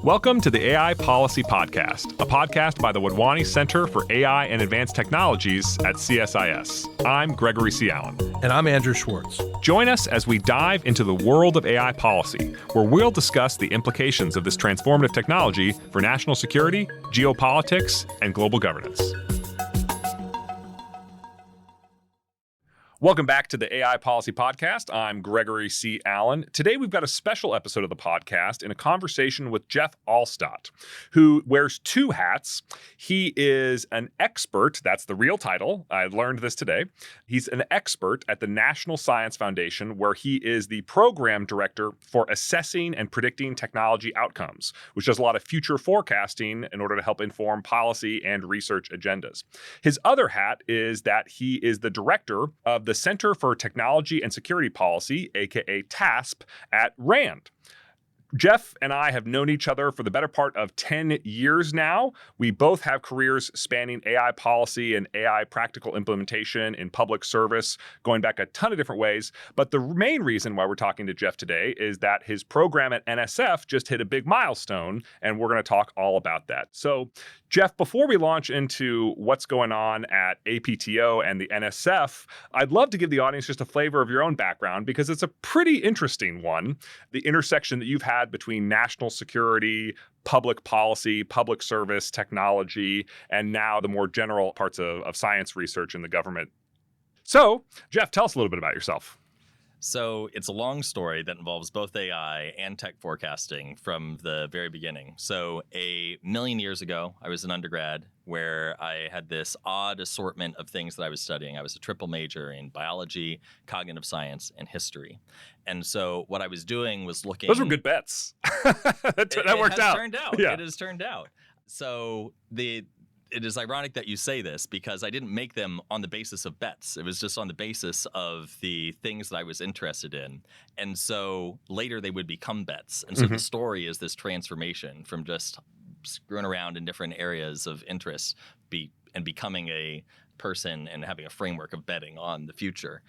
Welcome to the AI Policy Podcast, a podcast by the Wadhwani Center for AI and Advanced Technologies at CSIS. I'm Gregory C. Allen. And I'm Andrew Schwartz. Join us as we dive into the world of AI policy, where we'll discuss the implications of this transformative technology for national security, geopolitics, and global governance. Welcome back to the AI Policy Podcast. I'm Gregory C. Allen. Today, we've got a special episode of the podcast in a conversation with Jeff Alstott, who wears two hats. He is an expert. That's the real title. I learned this today. He's an expert at the National Science Foundation, where he is the program director for assessing and predicting technology outcomes, which does a lot of future forecasting in order to help inform policy and research agendas. His other hat is that he is the director of the Center for Technology and Security Policy, aka TASP, at RAND. Jeff and I have known each other for the better part of 10 years now. We both have careers spanning AI policy and AI practical implementation in public service, going back a ton of different ways. But the main reason why we're talking to Jeff today is that his program at NSF just hit a big milestone, and we're going to talk all about that. So, Jeff, before we launch into what's going on at APTO and the NSF, I'd love to give the audience just a flavor of your own background, because it's a pretty interesting one. The intersection that you've had between national security, public policy, public service, technology, and now the more general parts of science research in the government. So, Jeff, tell us a little bit about yourself. So it's a long story that involves both AI and tech forecasting from the very beginning. So a million years ago, I was an undergrad where I had this odd assortment of things that I was studying. I was a triple major in biology, cognitive science, and history. And so what I was doing was looking... Those were good bets. that worked out. Yeah. It has turned out. So it is ironic that you say this, because I didn't make them on the basis of bets. It was just on the basis of the things that I was interested in. And so later they would become bets. And so the story is this transformation from just screwing around in different areas of interest and becoming a person and having a framework of betting on the future.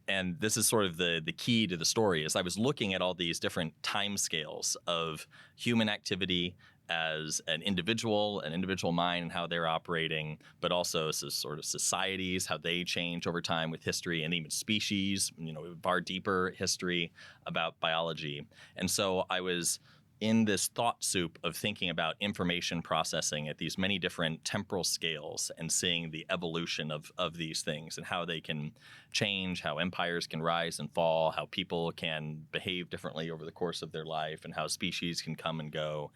And this is sort of the key to the story, is I was looking at all these different timescales of human activity as an individual mind and how they're operating, but also sort of societies, how they change over time with history, and even species, far deeper history about biology. And so I was in this thought soup of thinking about information processing at these many different temporal scales and seeing the evolution of these things and how they can change, how empires can rise and fall, how people can behave differently over the course of their life, and how species can come and go,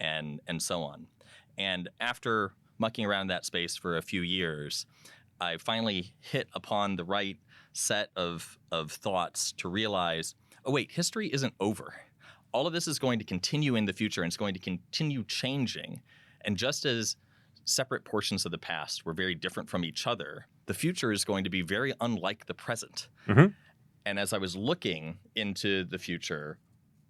and so on. And after mucking around that space for a few years, I finally hit upon the right set of thoughts to realize, oh wait, history isn't over. All of this is going to continue in the future, and it's going to continue changing. And just as separate portions of the past were very different from each other, the future is going to be very unlike the present. And as I was looking into the future,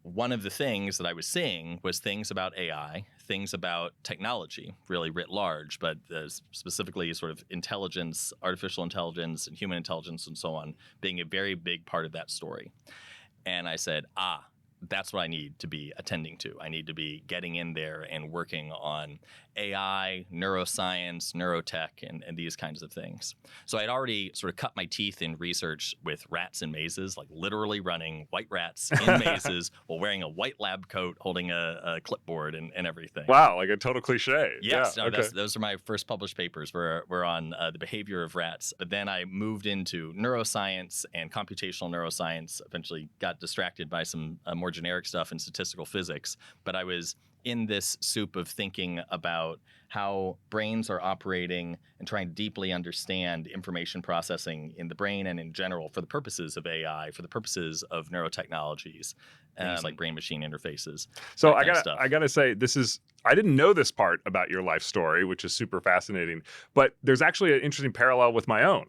one of the things that I was seeing was things about AI, things about technology, really writ large, but specifically sort of intelligence, artificial intelligence, and human intelligence, and so on, being a very big part of that story. And I said, that's what I need to be attending to. I need to be getting in there and working on AI, neuroscience, neurotech, and these kinds of things. So I'd already sort of cut my teeth in research with rats in mazes, like literally running white rats in mazes while wearing a white lab coat, holding a clipboard and everything. Wow, like a total cliche. Yes, yeah, okay. Those are my first published papers, were on the behavior of rats. But then I moved into neuroscience and computational neuroscience, eventually got distracted by some more generic stuff in statistical physics. But I was in this soup of thinking about how brains are operating and trying to deeply understand information processing in the brain and in general for the purposes of AI, for the purposes of neurotechnologies, things like brain-machine interfaces. So I gotta say, I didn't know this part about your life story, which is super fascinating, but there's actually an interesting parallel with my own,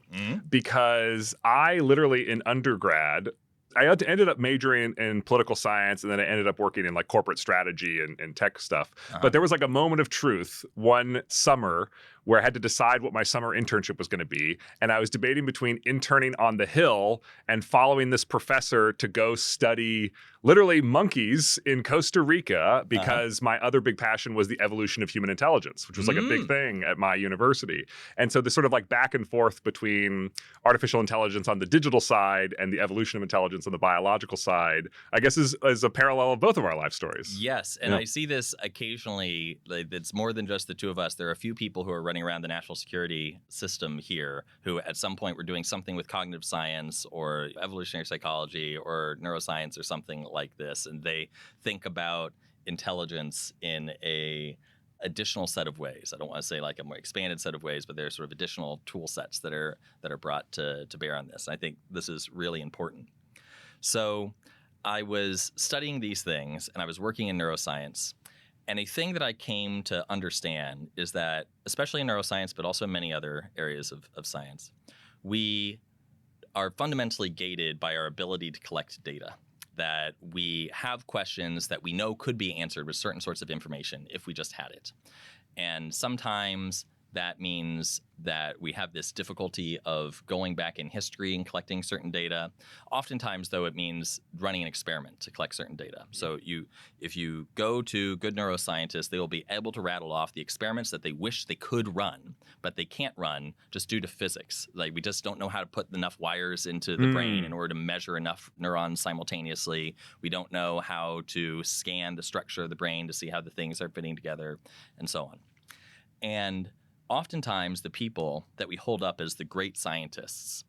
because I literally in undergrad, I ended up majoring in political science, and then I ended up working in like corporate strategy and tech stuff. But there was like a moment of truth one summer where I had to decide what my summer internship was going to be. And I was debating between interning on the Hill and following this professor to go study literally monkeys in Costa Rica, because my other big passion was the evolution of human intelligence, which was like a big thing at my university. And so this sort of like back and forth between artificial intelligence on the digital side and the evolution of intelligence on the biological side, I guess is a parallel of both of our life stories. Yes, and I see this occasionally. Like, it's more than just the two of us. There are a few people who are running around the national security system here who at some point were doing something with cognitive science or evolutionary psychology or neuroscience or something like this, and they think about intelligence in a additional set of ways. I don't want to say like a more expanded set of ways, but there's sort of additional tool sets that are brought to bear on this. I think this is really important. So I was studying these things and I was working in neuroscience. And a thing that I came to understand is that, especially in neuroscience, but also in many other areas of science, we are fundamentally gated by our ability to collect data. That we have questions that we know could be answered with certain sorts of information if we just had it. And sometimes that means that we have this difficulty of going back in history and collecting certain data. Oftentimes, though, it means running an experiment to collect certain data. So if you go to good neuroscientists, they will be able to rattle off the experiments that they wish they could run, but they can't run just due to physics. Like, we just don't know how to put enough wires into the brain in order to measure enough neurons simultaneously. We don't know how to scan the structure of the brain to see how the things are fitting together, and so on. And oftentimes, the people that we hold up as the great scientists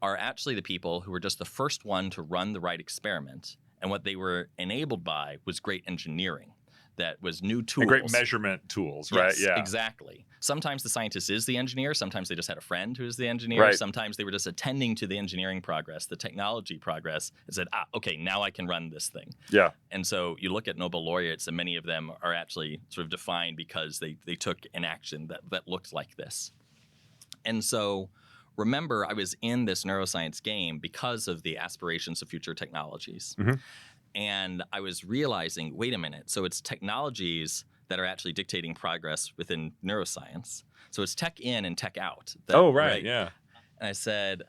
are actually the people who were just the first one to run the right experiment. And what they were enabled by was great engineering. That was new tools. And great measurement tools, right? Yes, Yeah, exactly. Sometimes the scientist is the engineer. Sometimes they just had a friend who's the engineer. Right. Sometimes they were just attending to the engineering progress, the technology progress, and said, okay, now I can run this thing. Yeah. And so you look at Nobel laureates, and many of them are actually sort of defined because they took an action that looked like this. And so remember, I was in this neuroscience game because of the aspirations of future technologies. Mm-hmm. And I was realizing, wait a minute, so it's technologies that are actually dictating progress within neuroscience. So it's tech in and tech out. Yeah. And I said,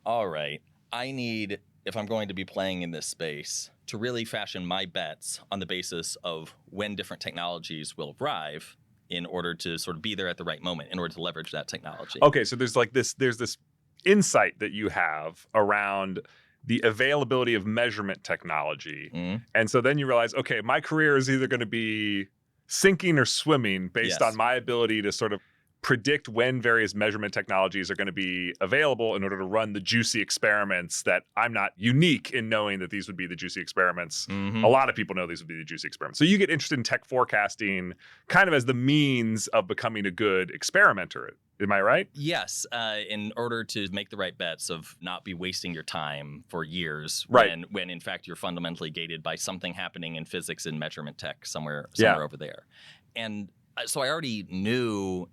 all right, I need, if I'm going to be playing in this space, to really fashion my bets on the basis of when different technologies will arrive in order to sort of be there at the right moment, in order to leverage that technology. Okay, so there's this insight that you have around the availability of measurement technology. And so then you realize, okay, my career is either going to be sinking or swimming based on my ability to sort of predict when various measurement technologies are going to be available in order to run the juicy experiments that I'm not unique in knowing that these would be the juicy experiments. A lot of people know these would be the juicy experiments. So you get interested in tech forecasting kind of as the means of becoming a good experimenter. Am I right? Yes, in order to make the right bets of not be wasting your time for years, right, when in fact you're fundamentally gated by something happening in physics and measurement tech somewhere over there. And so I already knew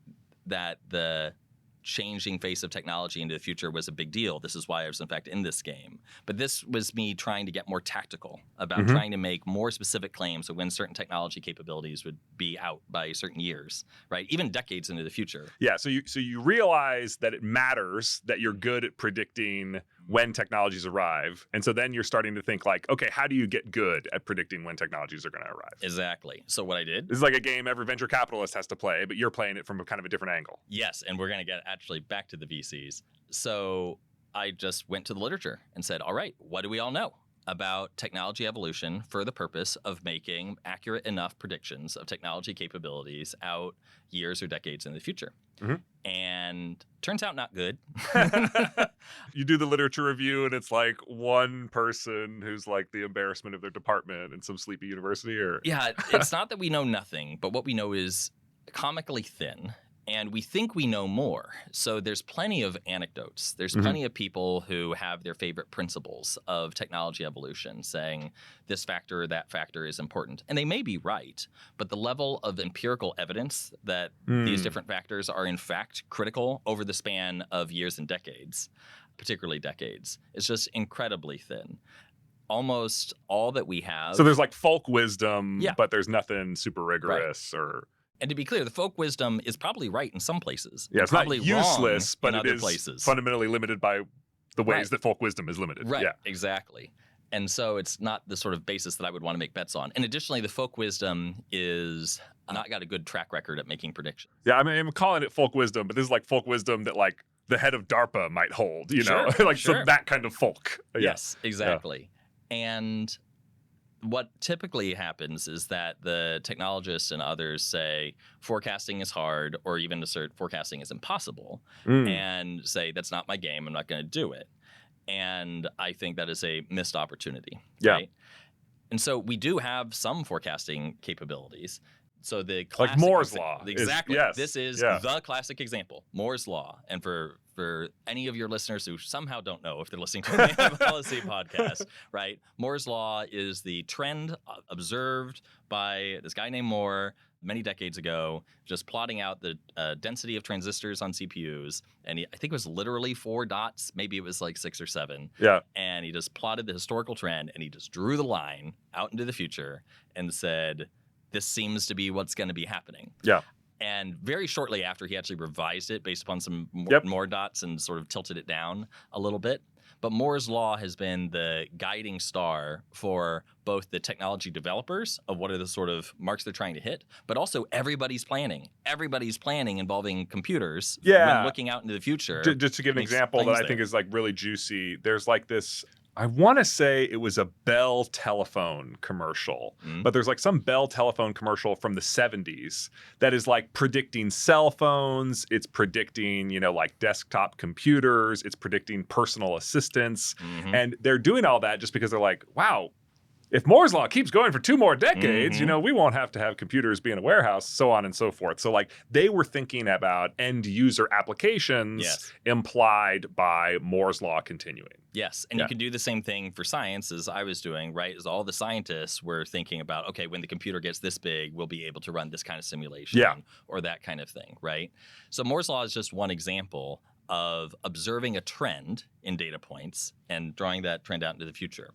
that the changing face of technology into the future was a big deal. This is why I was, in fact, in this game. But this was me trying to get more tactical about trying to make more specific claims of when certain technology capabilities would be out by certain years, right? Even decades into the future. Yeah, so you realize that it matters that you're good at predicting when technologies arrive. And so then you're starting to think like, okay, how do you get good at predicting when technologies are going to arrive? Exactly. So what I did... This is like a game every venture capitalist has to play, but you're playing it from a kind of a different angle. Yes, and we're going to get actually back to the VCs. So I just went to the literature and said, all right, what do we all know about technology evolution for the purpose of making accurate enough predictions of technology capabilities out years or decades in the future? And turns out not good. You do the literature review and it's like one person who's like the embarrassment of their department in some sleepy university, or... Yeah, it's not that we know nothing, but what we know is comically thin. And we think we know more. So there's plenty of anecdotes. There's plenty of people who have their favorite principles of technology evolution, saying this factor or that factor is important. And they may be right, but the level of empirical evidence that these different factors are in fact critical over the span of years and decades, particularly decades, is just incredibly thin. Almost all that we have... So there's like folk wisdom, but there's nothing super rigorous or... And to be clear, the folk wisdom is probably right in some places. Yeah, it's not probably useless, wrong but in it other is places. fundamentally limited by the ways Right. that folk wisdom is limited. Right, Yeah. exactly. And so it's not the sort of basis that I would want to make bets on. And additionally, the folk wisdom is not got a good track record at making predictions. Yeah, I mean, I'm calling it folk wisdom, but this is like folk wisdom that like the head of DARPA might hold, you know, Sure, like sure. that kind of folk. Yes, exactly. And what typically happens is that the technologists and others say forecasting is hard, or even assert forecasting is impossible, and say that's not my game, I'm not going to do it. And I think that is a missed opportunity. Yeah. Right? And so we do have some forecasting capabilities. So the classic Like Moore's Law. Exactly. Yes. This is Yeah. the classic example, Moore's Law. And for any of your listeners who somehow don't know if they're listening to an AI policy podcast, right? Moore's Law is the trend observed by this guy named Moore many decades ago, just plotting out the density of transistors on CPUs. And I think it was literally 4 dots. Maybe it was like 6 or 7. Yeah. And he just plotted the historical trend, and he just drew the line out into the future and said, this seems to be what's going to be happening. Yeah. And very shortly after, he actually revised it based upon some more dots and sort of tilted it down a little bit. But Moore's Law has been the guiding star for both the technology developers of what are the sort of marks they're trying to hit, but also everybody's planning. Everybody's planning involving computers when looking out into the future. Just to give an example that I think is like really juicy, there's like this, I want to say it was a Bell telephone commercial, but there's like some Bell telephone commercial from the 70s that is like predicting cell phones. It's predicting, you know, like desktop computers. It's predicting personal assistants. And they're doing all that just because they're like, wow, if Moore's Law keeps going for 2 more decades, you know, we won't have to have computers be in a warehouse, so on and so forth. So like they were thinking about end user applications implied by Moore's Law continuing. Yes, and you can do the same thing for science as I was doing, right? As all the scientists were thinking about, okay, when the computer gets this big, we'll be able to run this kind of simulation or that kind of thing, right? So Moore's Law is just one example of observing a trend in data points and drawing that trend out into the future.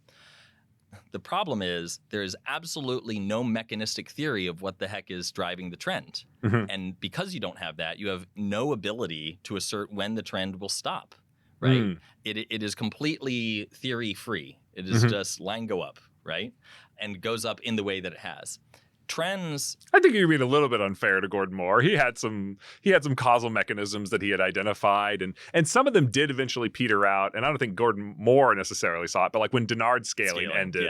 The problem is there is absolutely no mechanistic theory of what the heck is driving the trend. And because you don't have that, you have no ability to assert when the trend will stop, right? It is completely theory free. It is just line go up, right? And goes up in the way that it has. Trends. I think you're being a little bit unfair to Gordon Moore. He had some causal mechanisms that he had identified, and some of them did eventually peter out. And I don't think Gordon Moore necessarily saw it, but like when Dennard scaling ended,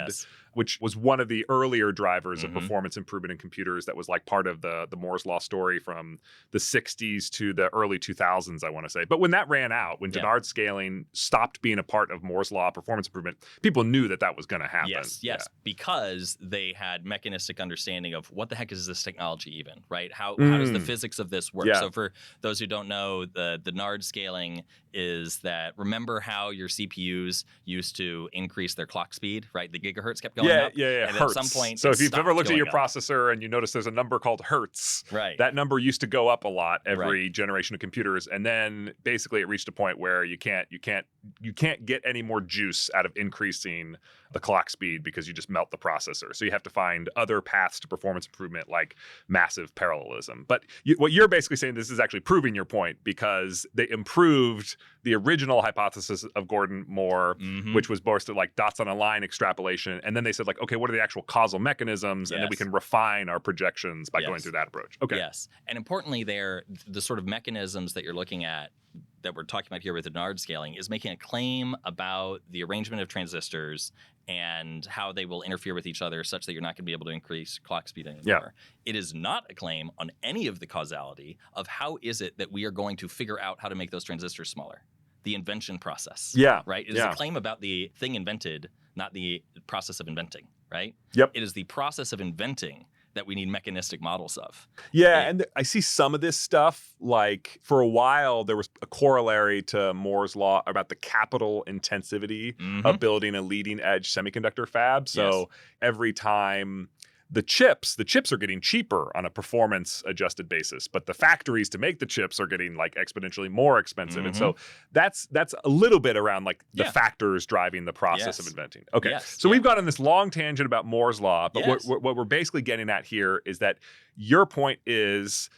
which was one of the earlier drivers of performance improvement in computers, that was like part of the Moore's Law story from the 60s to the early 2000s, I want to say. But when that ran out, when Dennard scaling stopped being a part of Moore's Law performance improvement, people knew that was going to happen. Yes, because they had mechanistic understanding of what the heck is this technology even, right? How does the physics of this work? So for those who don't know, the Dennard scaling is that, remember how your CPUs used to increase their clock speed, right? The gigahertz kept going up. And hertz. at some point, so if you've ever looked at your up. processor and you notice there's a number called hertz, right? That number used to go up a lot every generation of computers, and then basically it reached a point where you can't get any more juice out of increasing the clock speed because you just melt the processor. So you have to find other paths to performance improvement, like massive parallelism. But what you're basically saying, this is actually proving your point, because they improved the original hypothesis of Gordon Moore, which was based on like dots on a line extrapolation. And then they said like, okay, what are the actual causal mechanisms? And then we can refine our projections by going through that approach. Okay. Yes. And importantly there, the sort of mechanisms that you're looking at that we're talking about here with the Dennard scaling is making a claim about the arrangement of transistors and how they will interfere with each other such that you're not going to be able to increase clock speed anymore. It is not a claim on any of the causality of how is it that we are going to figure out how to make those transistors smaller. The invention process. Right? It is a claim about the thing invented, not the process of inventing, right? It is the process of inventing that we need mechanistic models of. And I see some of this stuff, like for a while, there was a corollary to Moore's Law about the capital intensivity of building a leading edge semiconductor fab. So every time the chips are getting cheaper on a performance adjusted basis, but the factories to make the chips are getting like exponentially more expensive. And so that's a little bit around like the factors driving the process of inventing. Okay. So we've gone on this long tangent about Moore's law, but what we're basically getting at here is that your point is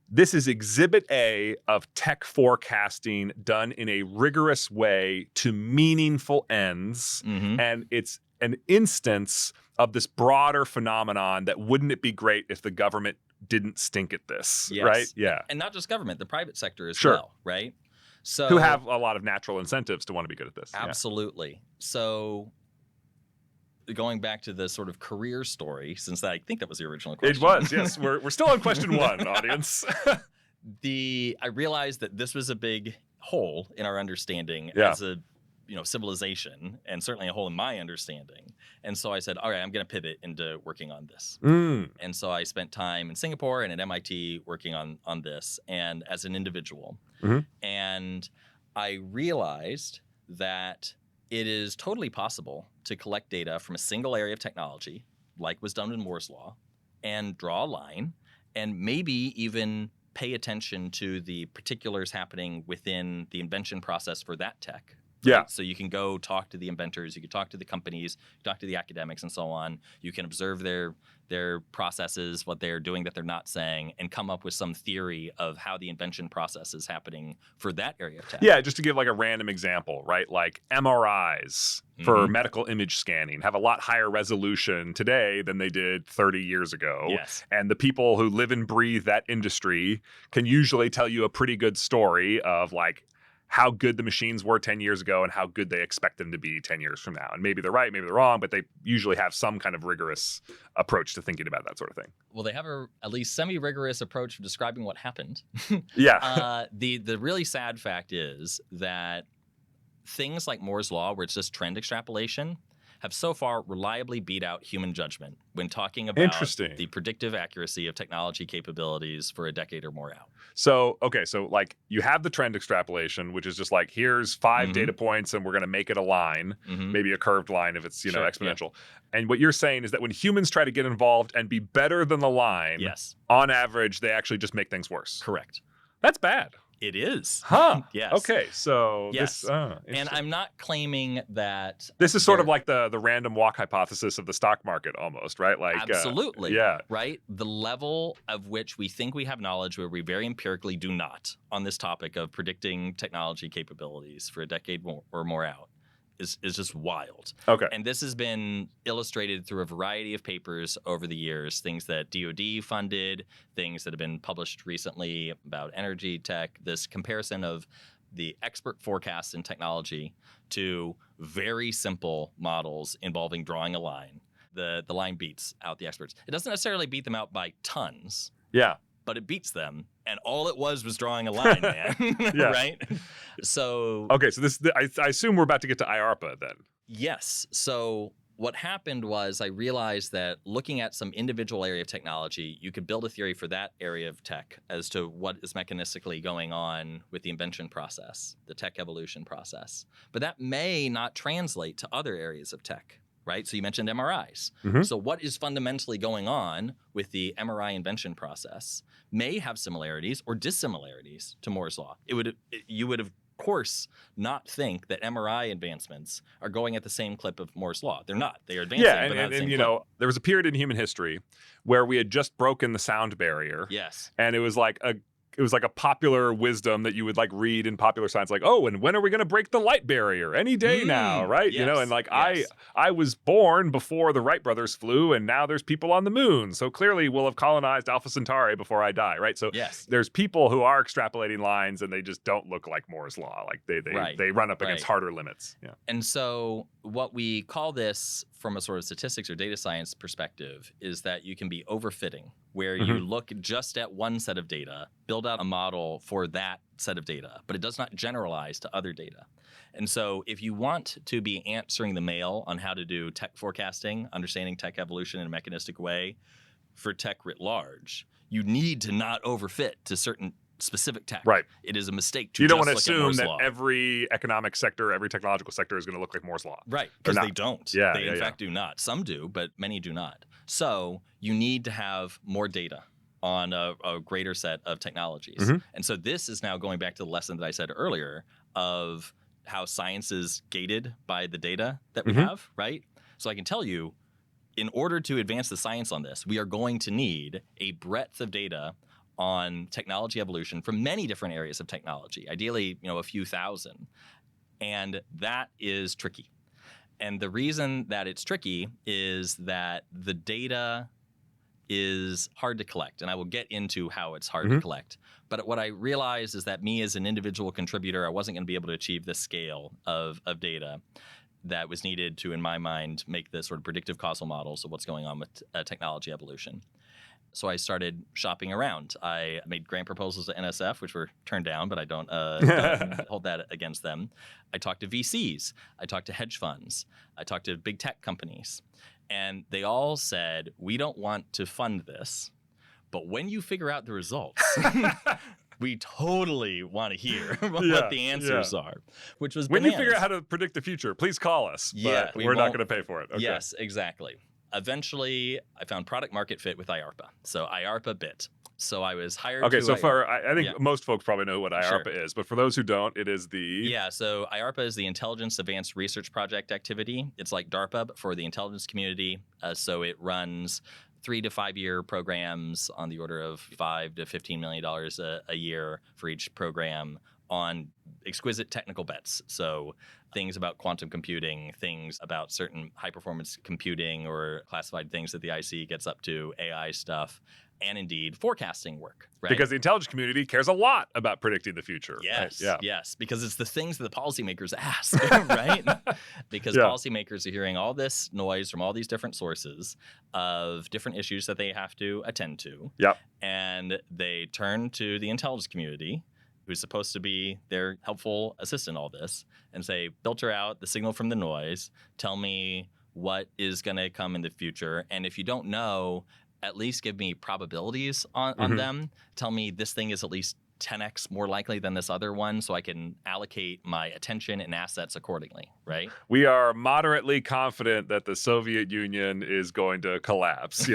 this is exhibit A of tech forecasting done in a rigorous way to meaningful ends. And it's an instance of this broader phenomenon that wouldn't it be great if the government didn't stink at this, right? Yeah. And not just government, the private sector as well, right? So who have a lot of natural incentives to want to be good at this. Absolutely. So going back to the sort of career story, since I think that was the original question. It was, yes. We're still on question one, audience. I realized that this was a big hole in our understanding as a civilization, and certainly a hole in my understanding. And so I said, all right, I'm going to pivot into working on this. And so I spent time in Singapore and at MIT working on this, and as an individual. And I realized that it is totally possible to collect data from a single area of technology, like was done in Moore's law, and draw a line, and maybe even pay attention to the particulars happening within the invention process for that tech. Yeah. So you can go talk to the inventors, you can talk to the companies, talk to the academics and so on. You can observe their processes, what they're doing that they're not saying, and come up with some theory of how the invention process is happening for that area of tech. Yeah, just to give like a random example, right? Like MRIs for medical image scanning have a lot higher resolution today than they did 30 years ago. Yes. And the people who live and breathe that industry can usually tell you a pretty good story of like how good the machines were 10 years ago and how good they expect them to be 10 years from now. And maybe they're right, maybe they're wrong, but they usually have some kind of rigorous approach to thinking about that sort of thing. Well, they have at least semi-rigorous approach for describing what happened. The really sad fact is that things like Moore's law, where it's just trend extrapolation, have so far reliably beat out human judgment when talking about the predictive accuracy of technology capabilities for a decade or more out. So, okay, so like you have the trend extrapolation, which is just like, here's 5 data points and we're going to make it a line, maybe a curved line if it's, exponential. Yeah. And what you're saying is that when humans try to get involved and be better than the line, on average, they actually just make things worse. Correct. That's bad. It is. Huh. Yes. Okay. So this, and I'm not claiming that this is sort of like the random walk hypothesis of the stock market almost, right? Like absolutely. Right. The level of which we think we have knowledge where we very empirically do not on this topic of predicting technology capabilities for a decade or more out is just wild. Okay. And this has been illustrated through a variety of papers over the years, things that DoD funded, things that have been published recently about energy tech, this comparison of the expert forecasts in technology to very simple models involving drawing a line. The line beats out the experts. It doesn't necessarily beat them out by tons. Yeah. But it beats them, and all it was drawing a line, man. Right? So okay, so this I assume we're about to get to IARPA then. Yes. So what happened was I realized that looking at some individual area of technology, you could build a theory for that area of tech as to what is mechanistically going on with the invention process, the tech evolution process. But that may not translate to other areas of tech. Right? So you mentioned MRIs. So what is fundamentally going on with the MRI invention process may have similarities or dissimilarities to Moore's law. You would of course not think that MRI advancements are going at the same clip of Moore's law. They're not. They are advancing. Yeah, and you know, there was a period in human history where we had just broken the sound barrier. Yes. And it was like a popular wisdom that you would like read in popular science, like, oh, and when are we going to break the light barrier? Any day now, right? Yes, you know, and like I was born before the Wright brothers flew, and now there's people on the moon. So clearly we'll have colonized Alpha Centauri before I die, right? So there's people who are extrapolating lines and they just don't look like Moore's law. Like they run up against harder limits. Yeah. And so what we call this from a sort of statistics or data science perspective is that you can be overfitting, where you look just at one set of data, build out a model for that set of data, but it does not generalize to other data. And so if you want to be answering the mail on how to do tech forecasting, understanding tech evolution in a mechanistic way for tech writ large, you need to not overfit to certain specific tech. Right. It is a mistake to You don't just want to look at assume Moore's that law. every economic sector, every technological sector is going to look like Moore's law. Right, because they don't. Yeah, they in fact do not. Some do, but many do not. So you need to have more data on a greater set of technologies. Mhm. And so this is now going back to the lesson that I said earlier of how science is gated by the data that we Mhm. have, right? So I can tell you, in order to advance the science on this, we are going to need a breadth of data on technology evolution from many different areas of technology, ideally, a few thousand. And that is tricky. And the reason that it's tricky is that the data is hard to collect. And I will get into how it's hard to Mhm. collect. But what I realized is that me as an individual contributor, I wasn't going to be able to achieve the scale of data that was needed to, in my mind, make the sort of predictive causal models of what's going on with technology evolution. So I started shopping around. I made grant proposals to NSF, which were turned down, but I don't hold that against them. I talked to VCs. I talked to hedge funds. I talked to big tech companies. And they all said, we don't want to fund this, but when you figure out the results, we totally want to hear what the answers are, which was When bananas. you figure out how to predict the future, please call us. Yeah, But we're not going to pay for it. Okay. Yes, exactly. Eventually, I found product market fit with IARPA. So IARPA bit. So I was hired Okay, to so IARPA. I think most folks probably know what IARPA is, but for those who don't, it is the... Yeah, so IARPA is the Intelligence Advanced Research Project Activity. It's like DARPA, but for the intelligence community. So it runs 3 to 5 year programs on the order of $5 to $15 million a year for each program on exquisite technical bets. So things about quantum computing, things about certain high performance computing or classified things that the IC gets up to, AI stuff, and indeed forecasting work, right? Because the intelligence community cares a lot about predicting the future. Yes, right? Yeah. yes, because it's the things that the policymakers ask, right? Because policymakers are hearing all this noise from all these different sources of different issues that they have to attend to. Yep. And they turn to the intelligence community, who's supposed to be their helpful assistant in all this, and say, filter out the signal from the noise, tell me what is going to come in the future. And if you don't know, at least give me probabilities on them. Tell me this thing is at least 10x more likely than this other one, so I can allocate my attention and assets accordingly, right? We are moderately confident that the Soviet Union is going to collapse,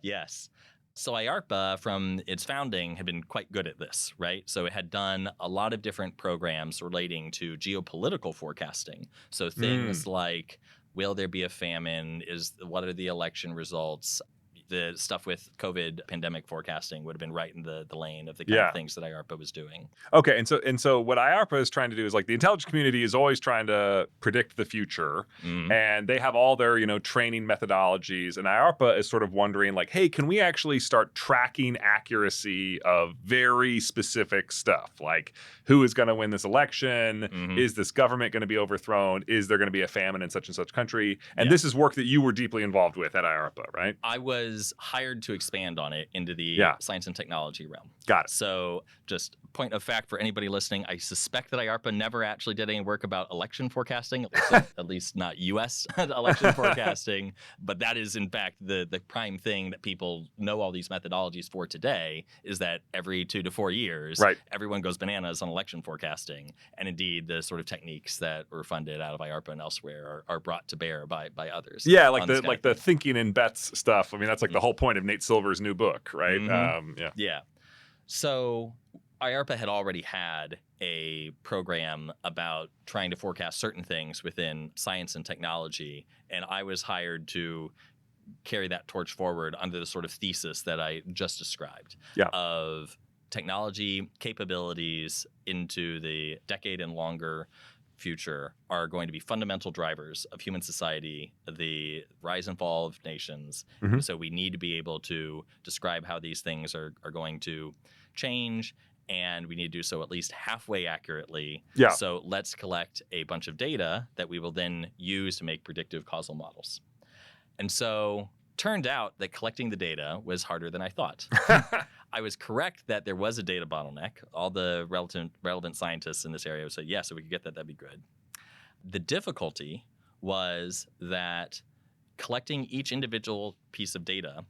Yes. So IARPA, from its founding, had been quite good at this, right? So it had done a lot of different programs relating to geopolitical forecasting. So things like, will there be a famine? What are the election results? The stuff with COVID pandemic forecasting would have been right in the lane of the kind of things that IARPA was doing. Okay, and so what IARPA is trying to do is, like, the intelligence community is always trying to predict the future, and they have all their training methodologies, and IARPA is sort of wondering, like, hey, can we actually start tracking accuracy of very specific stuff, like who is going to win this election? Is this government going to be overthrown? Is there going to be a famine in such and such country? And this is work that you were deeply involved with at IARPA, right? I was hired to expand on it into the science and technology realm. Got it. So just point of fact for anybody listening, I suspect that IARPA never actually did any work about election forecasting, at least not U.S. election forecasting. But that is, in fact, the prime thing that people know all these methodologies for today, is that every 2 to 4 years, everyone goes bananas on election forecasting. And indeed, the sort of techniques that were funded out of IARPA and elsewhere are brought to bear by others. Yeah, like the thinking in bets stuff. I mean, that's like the whole point of Nate Silver's new book, right? Yeah. So IARPA had already had a program about trying to forecast certain things within science and technology, and I was hired to carry that torch forward under the sort of thesis that I just described of technology capabilities into the decade and longer future are going to be fundamental drivers of human society, the rise and fall of nations. So we need to be able to describe how these things are going to change, and we need to do so at least halfway accurately. So let's collect a bunch of data that we will then use to make predictive causal models. And so turned out that collecting the data was harder than I thought. I was correct that there was a data bottleneck. All the relevant scientists in this area said, yes, if we could get that, that'd be good. The difficulty was that collecting each individual piece of data,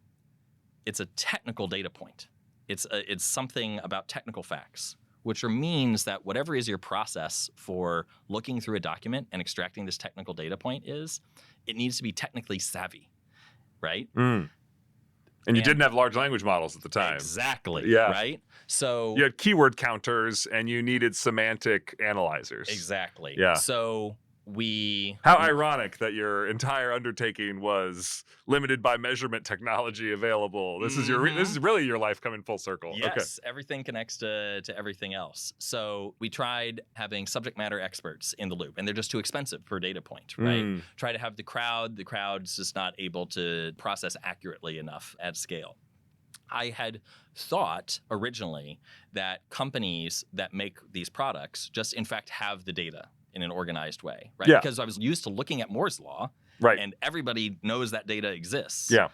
it's a technical data point. It's something about technical facts, which means that whatever is your process for looking through a document and extracting this technical data point it needs to be technically savvy. right? And you didn't have large language models at the time. Exactly. Yeah. Right? So you had keyword counters and you needed semantic analyzers. exactly. Yeah. So How ironic that your entire undertaking was limited by measurement technology available. This is this is really your life coming full circle. Yes, everything connects to everything else. So we tried having subject matter experts in the loop, and they're just too expensive per data point, right? Try to have the crowd's just not able to process accurately enough at scale. I had thought originally that companies that make these products just in fact have the data in an organized way, right? Yeah. Because I was used to looking at Moore's law, Right. and everybody knows that data exists. Yeah.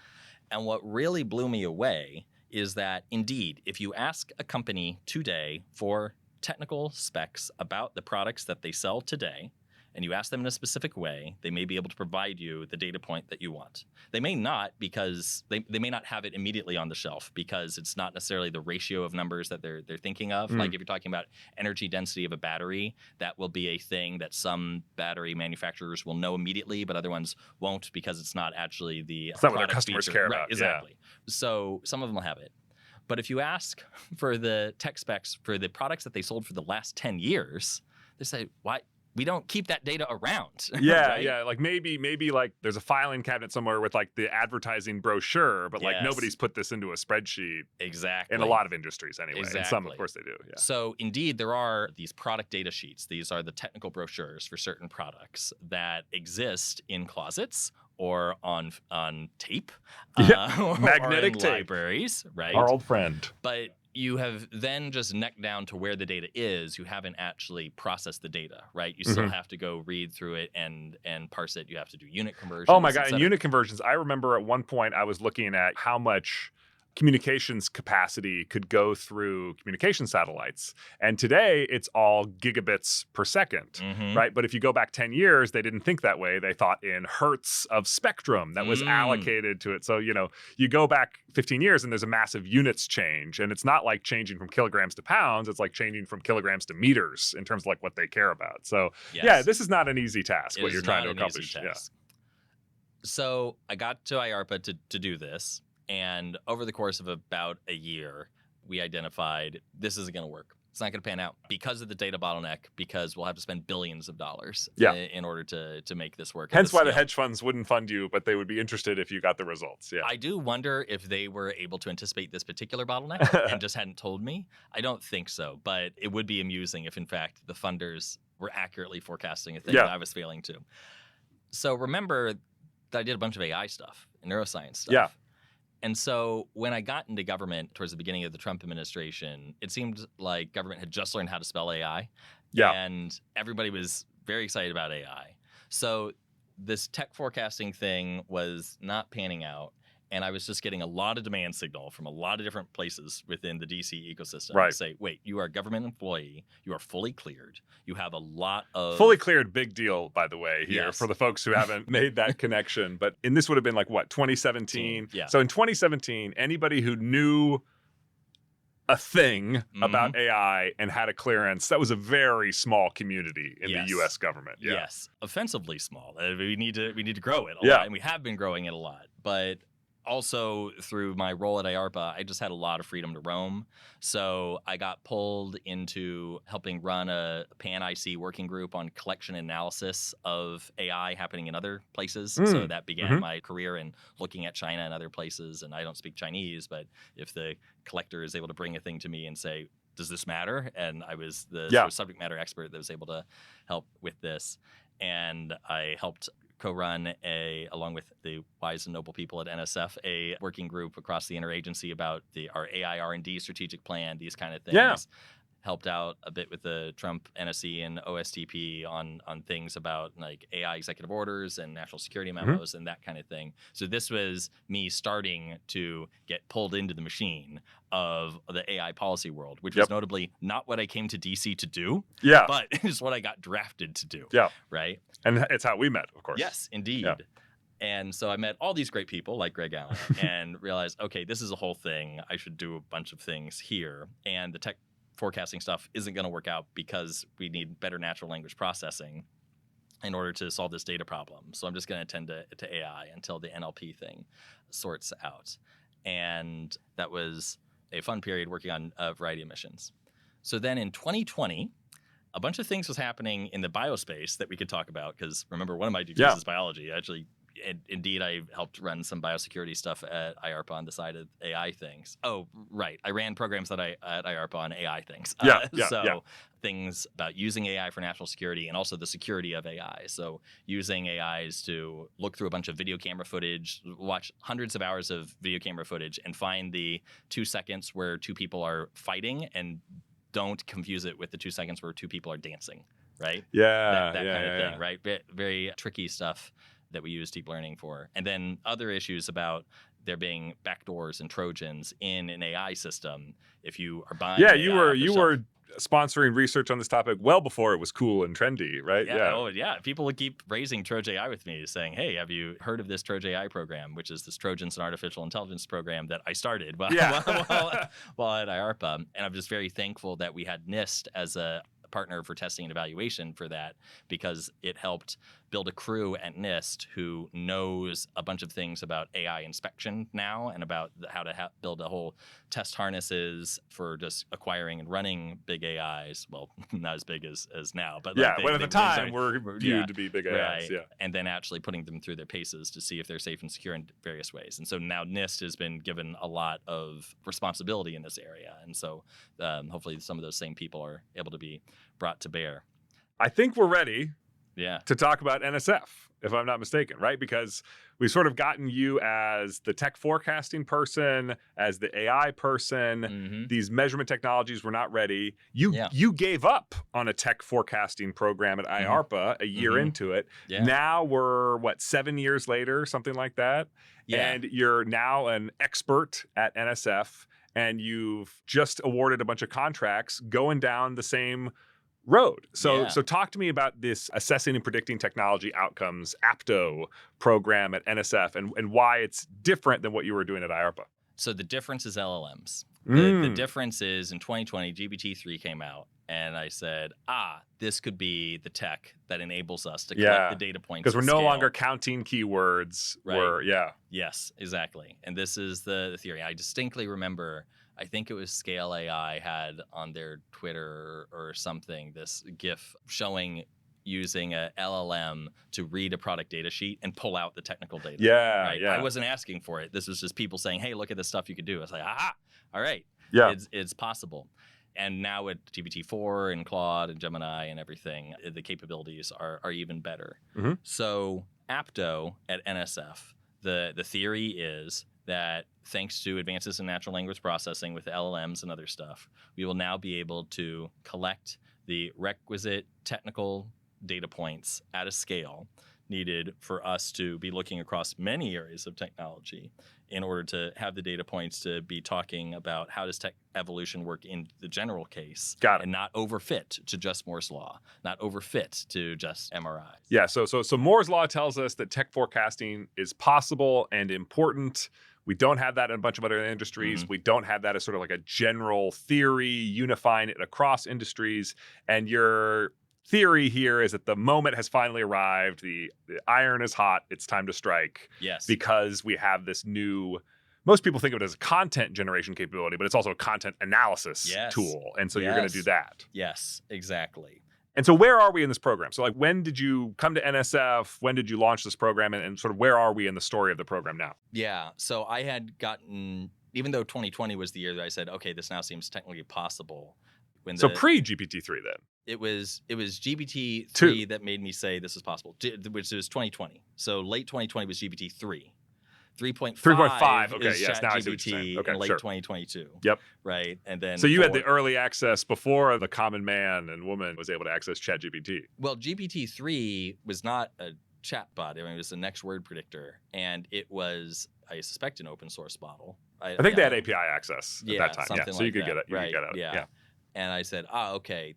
And what really blew me away is that indeed, if you ask a company today for technical specs about the products that they sell today, and you ask them in a specific way, they may be able to provide you the data point that you want. They may not, because they may not have it immediately on the shelf, because it's not necessarily the ratio of numbers that they're thinking of. Like if you're talking about energy density of a battery, that will be a thing that some battery manufacturers will know immediately, but other ones won't, because it's not actually the It's not what their product customers feature. care Right, about. exactly. So some of them will have it. But if you ask for the tech specs for the products that they sold for the last 10 years, they say, why? We don't keep that data around. Yeah, right? yeah. Like maybe like there's a filing cabinet somewhere with like the advertising brochure, but like nobody's put this into a spreadsheet. Exactly. In a lot of industries anyway. Exactly. And some, of course, they do. Yeah. So indeed, there are these product data sheets. These are the technical brochures for certain products that exist in closets or on tape, or magnetic in tape, libraries, right? Our old friend. But you have then just necked down to where the data is. You haven't actually processed the data, right? You still have to go read through it and parse it. You have to do unit conversions. Oh my God, and unit conversions. I remember at one point I was looking at how much communications capacity could go through communication satellites. And today it's all gigabits per second, right? But if you go back 10 years, they didn't think that way. They thought in hertz of spectrum that was allocated to it. So, you go back 15 years and there's a massive units change. And it's not like changing from kilograms to pounds. It's like changing from kilograms to meters in terms of like what they care about. So yeah, this is not an easy task, what you're trying to accomplish. Yeah. So I got to IARPA to do this. And over the course of about a year, we identified this isn't going to work. It's not going to pan out because of the data bottleneck, because we'll have to spend billions of dollars in order to make this work. Hence why the hedge funds wouldn't fund you, but they would be interested if you got the results. Yeah. I do wonder if they were able to anticipate this particular bottleneck and just hadn't told me. I don't think so, but it would be amusing if, in fact, the funders were accurately forecasting a thing that I was failing to. So remember that I did a bunch of AI stuff and neuroscience stuff. Yeah. And so when I got into government towards the beginning of the Trump administration, it seemed like government had just learned how to spell AI. Yeah. And everybody was very excited about AI. So this tech forecasting thing was not panning out. And I was just getting a lot of demand signal from a lot of different places within the DC ecosystem. Right. To say, wait, you are a government employee. You are fully cleared. You have a lot of... Fully cleared, big deal, by the way, here for the folks who haven't made that connection. But this would have been like, what, 2017? Yeah. So in 2017, anybody who knew a thing about AI and had a clearance, that was a very small community in the U.S. government. Yeah. Yes, offensively small. We need to grow it a Yeah. lot, and we have been growing it a lot. But also through my role at IARPA, I just had a lot of freedom to roam. So I got pulled into helping run a pan-IC working group on collection and analysis of AI happening in other places. So that began my career in looking at China and other places. And I don't speak Chinese, but if the collector is able to bring a thing to me and say, does this matter? And I was the sort of subject matter expert that was able to help with this. And I helped co-run along with the wise and noble people at NSF, a working group across the interagency about our AI R&D strategic plan, these kind of things. Yeah. Helped out a bit with the Trump NSC and OSTP on things about like AI executive orders and national security memos and that kind of thing. So this was me starting to get pulled into the machine of the AI policy world, which was notably not what I came to DC to do, but it's what I got drafted to do. Yeah. Right? And it's how we met, of course. Yes, indeed. Yeah. And so I met all these great people like Greg Allen and realized, okay, this is a whole thing. I should do a bunch of things here. And the tech forecasting stuff isn't going to work out because we need better natural language processing. in order to solve this data problem. So I'm just going to attend to AI until the NLP thing sorts out. And that was a fun period working on a variety of missions. So then in 2020, a bunch of things was happening in the biospace that we could talk about, because remember, one of my degrees is biology. Actually, indeed, I helped run some biosecurity stuff at IARPA on the side of AI things. Oh, right. I ran programs at IARPA on AI things. Things about using AI for national security and also the security of AI. So using AIs to look through a bunch of video camera footage, watch hundreds of hours of video camera footage, and find the 2 seconds where 2 people are fighting, and don't confuse it with the 2 seconds where 2 people are dancing, right? Yeah. That kind of thing, right? Very tricky stuff that we use deep learning for. And then other issues about there being backdoors and Trojans in an AI system. If you are buying you were sponsoring research on this topic well before it was cool and trendy, right? People would keep raising Troj AI with me, saying, hey, have you heard of this Troj AI program, which is this Trojans and Artificial Intelligence program that I started while at IARPA. And I'm just very thankful that we had NIST as a partner for testing and evaluation for that, because it helped build a crew at NIST who knows a bunch of things about AI inspection now, and about how to build a whole test harnesses for just acquiring and running big AIs. Well, not as big as now, but but at the time were viewed to be big AIs. Right. Yeah. And then actually putting them through their paces to see if they're safe and secure in various ways. And so now NIST has been given a lot of responsibility in this area. And so hopefully some of those same people are able to be brought to bear. I think we're ready to talk about NSF, if I'm not mistaken, right? Because we've sort of gotten you as the tech forecasting person, as the AI person. Mm-hmm. These measurement technologies were not ready. You gave up on a tech forecasting program at IARPA a year into it. Yeah. Now we're, 7 years later, something like that? Yeah. And you're now an expert at NSF, and you've just awarded a bunch of contracts going down the same road. So talk to me about this assessing and predicting technology outcomes, APTO program at NSF, and why it's different than what you were doing at IARPA. So the difference is LLMs. The difference is in 2020, GPT-3 came out, and I said, this could be the tech that enables us to collect the data points. Because we're no longer counting keywords. Right. Yes, exactly. And this is the theory. I distinctly remember, I think it was Scale AI had on their Twitter or something, this GIF showing using a LLM to read a product data sheet and pull out the technical data. I wasn't asking for it. This was just people saying, hey, look at this stuff you could do. I was like, all right. It's possible. And now with GPT-4 and Claude and Gemini and everything, the capabilities are even better. Mm-hmm. So APTO at NSF, the theory is that thanks to advances in natural language processing with LLMs and other stuff, we will now be able to collect the requisite technical data points at a scale needed for us to be looking across many areas of technology in order to have the data points to be talking about how does tech evolution work in the general case. Got it. And not overfit to just Moore's Law, not overfit to just MRI. Yeah, so Moore's Law tells us that tech forecasting is possible and important. We don't have that in a bunch of other industries. We don't have that as sort of like a general theory unifying it across industries. And your theory here is that the moment has finally arrived. The iron is hot. It's time to strike. Yes. Because we have this new, most people think of it as a content generation capability, but it's also a content analysis tool. And so you're going to do that. Yes, exactly. And so where are we in this program? So when did you come to NSF? When did you launch this program? And sort of where are we in the story of the program now? Yeah. So I had gotten, even though 2020 was the year that I said, okay, this now seems technically possible. So pre-GPT-3 then? It was GPT-3 that made me say this is possible, which was 2020. So late 2020 was GPT-3. 3.5 okay, is yes, now I see what you're saying. GPT in late 2022. Yep. Right, and then so you had the early access before the common man and woman was able to access ChatGPT. Well, GPT-3 was not a chatbot. I mean, it was a next word predictor, and it was, I suspect, an open source model. I think they had API access at that time. Something so like you could that. get it. You could get it. Yeah. And I said, okay,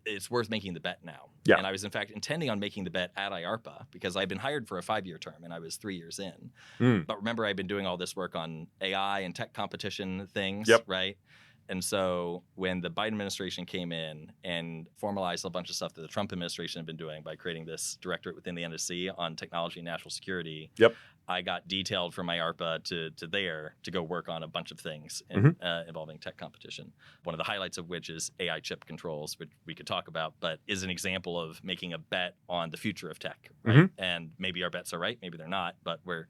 it's worth making the bet now. Yeah. And I was, in fact, intending on making the bet at IARPA because I'd been hired for a 5-year term and I was 3 years in. But remember, I'd been doing all this work on AI and tech competition things, right? And so when the Biden administration came in and formalized a bunch of stuff that the Trump administration had been doing by creating this directorate within the NSC on technology and national security, Yep. I got detailed from IARPA to there to go work on a bunch of things involving tech competition. One of the highlights of which is AI chip controls, which we could talk about, but is an example of making a bet on the future of tech, right? And maybe our bets are right, maybe they're not, but we're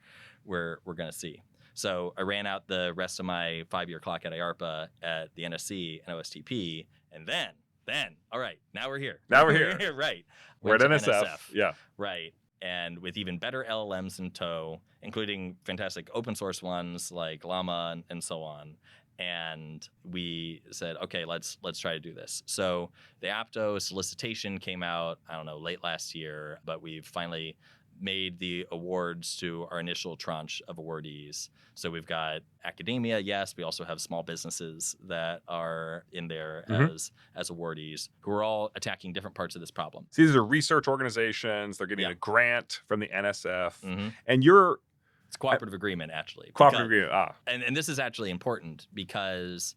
going to see. So I ran out the rest of my 5-year clock at IARPA at the NSC and OSTP, and then, all right, now we're here. Now we're here. Right. We're at Went to NSF. Yeah. Right. And with even better LLMs in tow, including fantastic open source ones like Llama and so on. And we said, okay, let's try to do this. So the APTO solicitation came out, I don't know, late last year, but we've finally made the awards to our initial tranche of awardees. So we've got academia, yes. We also have small businesses that are in there as awardees who are all attacking different parts of this problem. So these are research organizations. They're getting a grant from the NSF. And it's cooperative agreement, actually. Cooperative agreement. And this is actually important because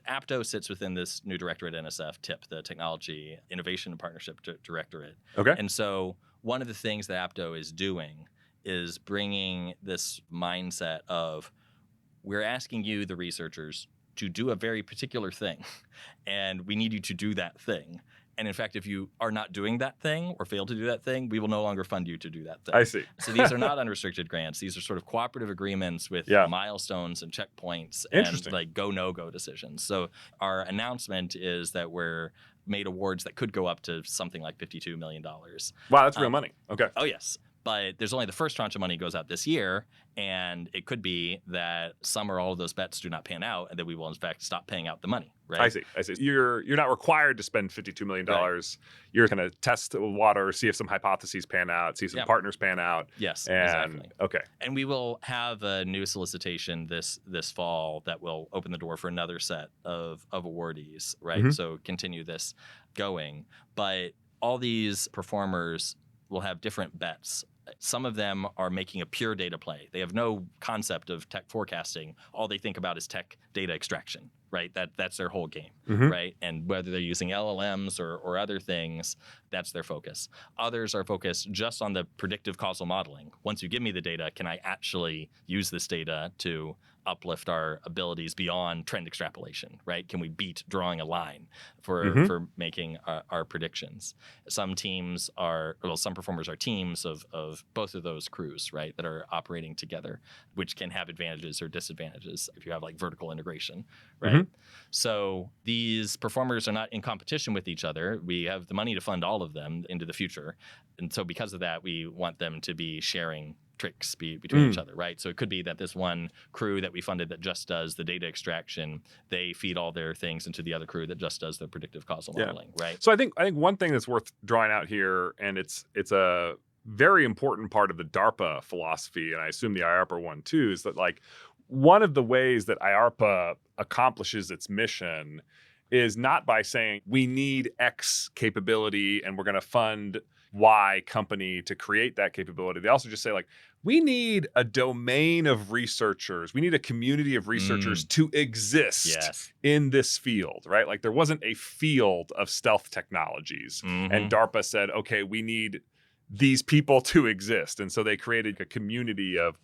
APTO sits within this new directorate at NSF, TIP, the Technology Innovation and Partnership Directorate. Okay. And so one of the things that APTO is doing is bringing this mindset of we're asking you, the researchers, to do a very particular thing, and we need you to do that thing. And in fact, if you are not doing that thing or fail to do that thing, we will no longer fund you to do that thing. I see. So these are not unrestricted grants. These are sort of cooperative agreements with milestones and checkpoints and like go, no-go decisions. So our announcement is that we're made awards that could go up to something like $52 million. Wow, that's real money. Okay. Oh, yes. But there's only the first tranche of money goes out this year, and it could be that some or all of those bets do not pan out, and that we will in fact stop paying out the money. Right? I see. You're not required to spend $52 million. Right. You're going to test the water, see if some hypotheses pan out, see some partners pan out. Yes, exactly. Okay. And we will have a new solicitation this fall that will open the door for another set of awardees. Right. So continue this going, but all these performers will have different bets. Some of them are making a pure data play. They have no concept of tech forecasting. All they think about is tech data extraction, right? That's their whole game, right? And whether they're using LLMs or other things, that's their focus. Others are focused just on the predictive causal modeling. Once you give me the data, can I actually use this data to uplift our abilities beyond trend extrapolation, right? Can we beat drawing a line for making our predictions? Some performers are teams of both of those crews, right, that are operating together, which can have advantages or disadvantages if you have like vertical integration, right? So these performers are not in competition with each other. We have the money to fund all of them into the future. And so because of that, we want them to be sharing tricks between each other, right? So it could be that this one crew that we funded that just does the data extraction, they feed all their things into the other crew that just does the predictive causal modeling, right? So I think one thing that's worth drawing out here, and it's a very important part of the DARPA philosophy, and I assume the IARPA one too, is that like one of the ways that IARPA accomplishes its mission is not by saying we need X capability and we're going to fund Y company to create that capability. They also just say like, we need a domain of researchers. We need a community of researchers to exist in this field, right? Like there wasn't a field of stealth technologies. And DARPA said, okay, we need these people to exist. And so they created a community of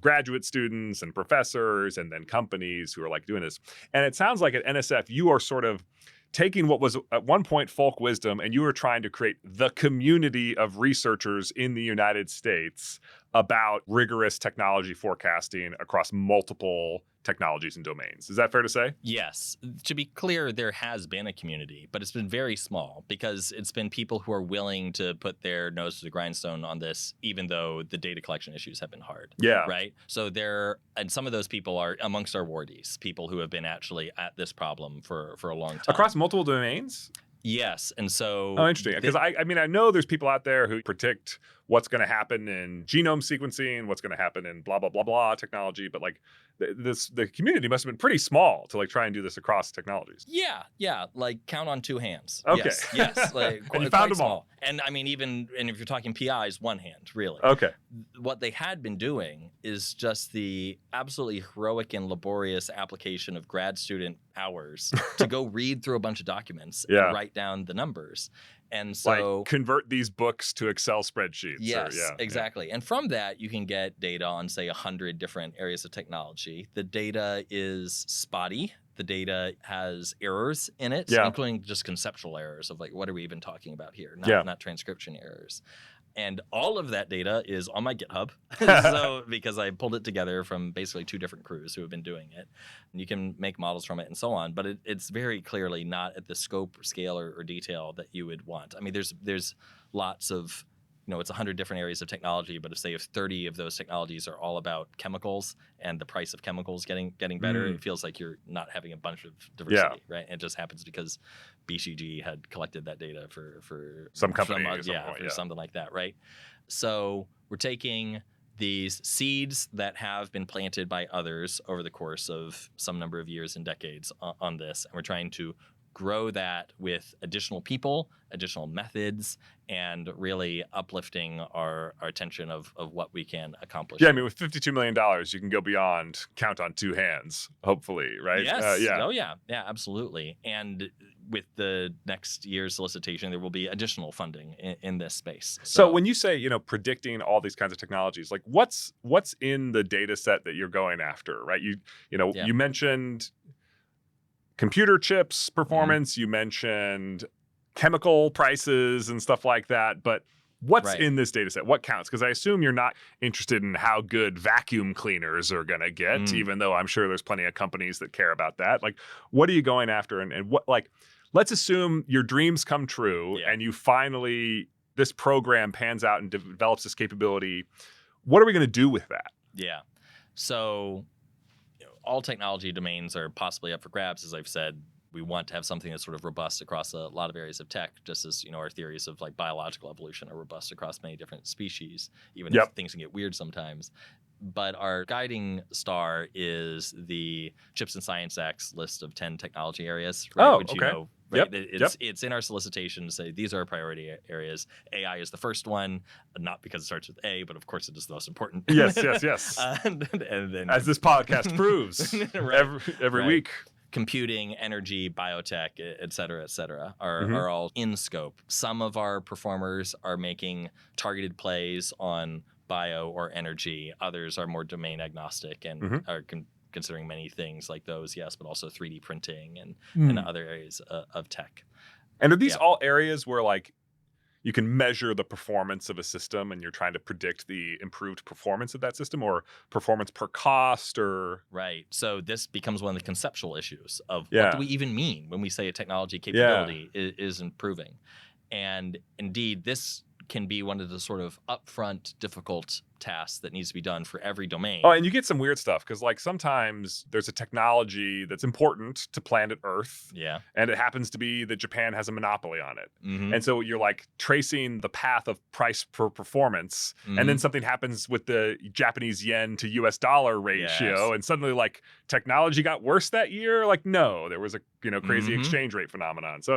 graduate students and professors and then companies who are like doing this. And it sounds like at NSF, you are sort of taking what was at one point folk wisdom, and you were trying to create the community of researchers in the United States about rigorous technology forecasting across multiple technologies and domains. Is that fair to say? Yes. To be clear, there has been a community, but it's been very small because it's been people who are willing to put their nose to the grindstone on this, even though the data collection issues have been hard. Yeah. Right? So and some of those people are amongst our awardees, people who have been actually at this problem for a long time. Across multiple domains? Yes. And so... Oh, interesting. Because I mean, I know there's people out there who predict what's going to happen in genome sequencing, what's going to happen in blah, blah, blah, blah technology. But like the community must have been pretty small to like try and do this across technologies. Yeah. Like count on 2 hands. Okay. Yes. Like, And you quite found them small. all. And I mean, and if you're talking PIs, 1 hand, really. Okay. What they had been doing is just the absolutely heroic and laborious application of grad student hours to go read through a bunch of documents and write down the numbers. And so, like convert these books to Excel spreadsheets. Yes, exactly. And from that, you can get data on, say, 100 different areas of technology. The data is spotty. The data has errors in it, including just conceptual errors of like, what are we even talking about here? Not transcription errors. And all of that data is on my GitHub. So because I pulled it together from basically 2 different crews who have been doing it. And you can make models from it and so on. But it's very clearly not at the scope or scale or detail that you would want. I mean, there's lots of, it's 100 different areas of technology, but if 30 of those technologies are all about chemicals and the price of chemicals getting better, it feels like you're not having a bunch of diversity, right? And it just happens because BCG had collected that data for some company, something like that, right? So we're taking these seeds that have been planted by others over the course of some number of years and decades on this, and we're trying to grow that with additional people, additional methods, and really uplifting our attention of what we can accomplish. Yeah, I mean, with $52 million, you can go beyond count on 2 hands, hopefully, right? Yes. Oh, yeah. Yeah, absolutely. And with the next year's solicitation, there will be additional funding in this space. So when you say, predicting all these kinds of technologies, like what's in the data set that you're going after, right? You mentioned computer chips performance, you mentioned chemical prices and stuff like that, but what's in this data set? What counts? Because I assume you're not interested in how good vacuum cleaners are going to get, even though I'm sure there's plenty of companies that care about that. Like, what are you going after? And what, like, let's assume your dreams come true and you finally, this program pans out and develops this capability. What are we going to do with that? Yeah. So all technology domains are possibly up for grabs. As I've said, we want to have something that's sort of robust across a lot of areas of tech, just as our theories of like biological evolution are robust across many different species, even if things can get weird sometimes. But our guiding star is the Chips and Science Act's list of 10 technology areas, right? Oh, Which okay. Right? It's in our solicitation to say these are our priority areas. AI is the first one, not because it starts with A, but of course it is the most important. Yes. and then, as this podcast proves, every week. Computing, energy, biotech, et cetera, are all in scope. Some of our performers are making targeted plays on bio or energy. Others are more domain agnostic and are considering many things like those, yes, but also 3D printing and other areas of tech. And are these all areas where like you can measure the performance of a system and you're trying to predict the improved performance of that system or performance per cost or... Right. So this becomes one of the conceptual issues of what do we even mean when we say a technology capability is improving? And indeed, this can be one of the sort of upfront difficult tasks that needs to be done for every domain. Oh, and you get some weird stuff because like sometimes there's a technology that's important to planet Earth. Yeah. And it happens to be that Japan has a monopoly on it. And so you're like tracing the path of price per performance. And then something happens with the Japanese yen to US dollar ratio. And suddenly like technology got worse that year. Like, no, there was a crazy exchange rate phenomenon. So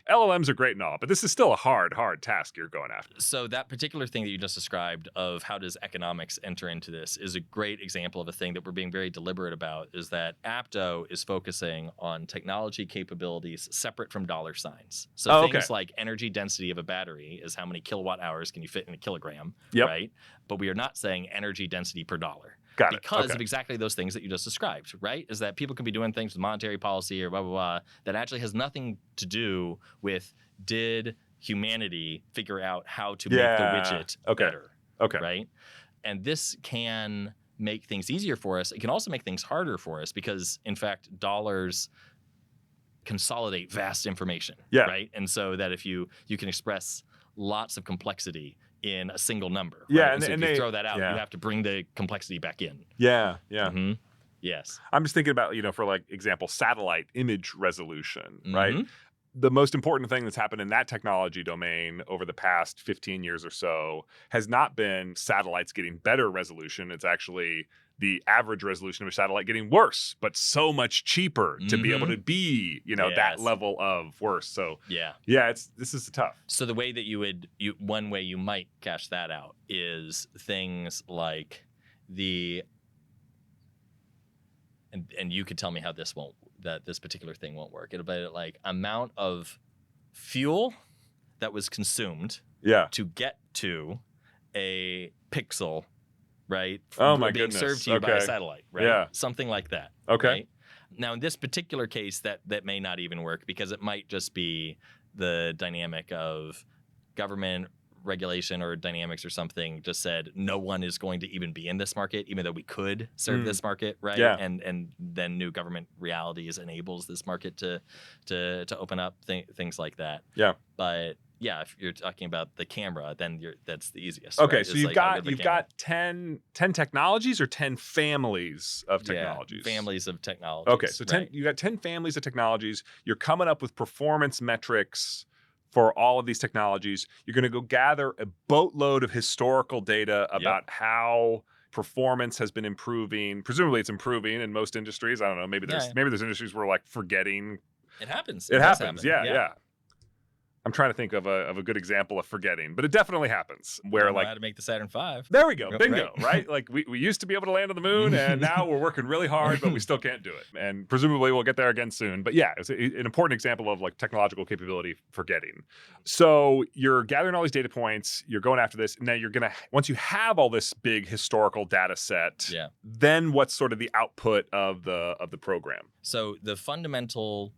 LLMs are great and all, but this is still a hard task you're going after. So that particular thing that you just described of how does economics enter into this is a great example of a thing that we're being very deliberate about, is that APTO is focusing on technology capabilities separate from dollar signs. So things like energy density of a battery is how many kilowatt hours can you fit in a kilogram, right? But we are not saying energy density per dollar. Because of exactly those things that you just described, right? Is that people can be doing things with monetary policy or blah, blah, blah, that actually has nothing to do with did humanity figure out how to make the widget better, right? And this can make things easier for us. It can also make things harder for us because, in fact, dollars consolidate vast information, right? And so that if you can express lots of complexity in a single number. Yeah, right? and so if they you throw that out, you have to bring the complexity back in. Yeah. Yes. I'm just thinking about, for like example, satellite image resolution, right? the most important thing that's happened in that technology domain over the past 15 years or so has not been satellites getting better resolution. It's actually the average resolution of a satellite getting worse, but so much cheaper to be able to be, that level of worse. So this is tough. So the way that one way you might cash that out is things like and you could tell me how this particular thing won't work. It'll be like amount of fuel that was consumed to get to a pixel, right? Oh my being goodness. served to you by a satellite, right? Yeah. Something like that. Okay. Right? Now, in this particular case, that may not even work because it might just be the dynamic of government regulation or dynamics or something just said no one is going to even be in this market, even though we could serve this market, right? Yeah. And then new government realities enables this market to open up things like that. Yeah. But yeah, if you're talking about the camera, then that's the easiest. Okay, right? so you've got 10 technologies or 10 families of technologies. Yeah, families of technologies. Okay, so you got 10 families of technologies. You're coming up with performance metrics for all of these technologies. You're going to go gather a boatload of historical data about how performance has been improving. Presumably it's improving in most industries. I don't know. Maybe there's industries where like forgetting. It happens. It happens. Yeah. I'm trying to think of a good example of forgetting, but it definitely happens where how to make the Saturn V. There we go. Bingo, right? Like we used to be able to land on the moon and now we're working really hard, but we still can't do it. And presumably we'll get there again soon. But yeah, it's an important example of like technological capability forgetting. So you're gathering all these data points, you're going after this, and now you're going to, once you have all this big historical data set, then what's sort of the output of the program? So the fundamental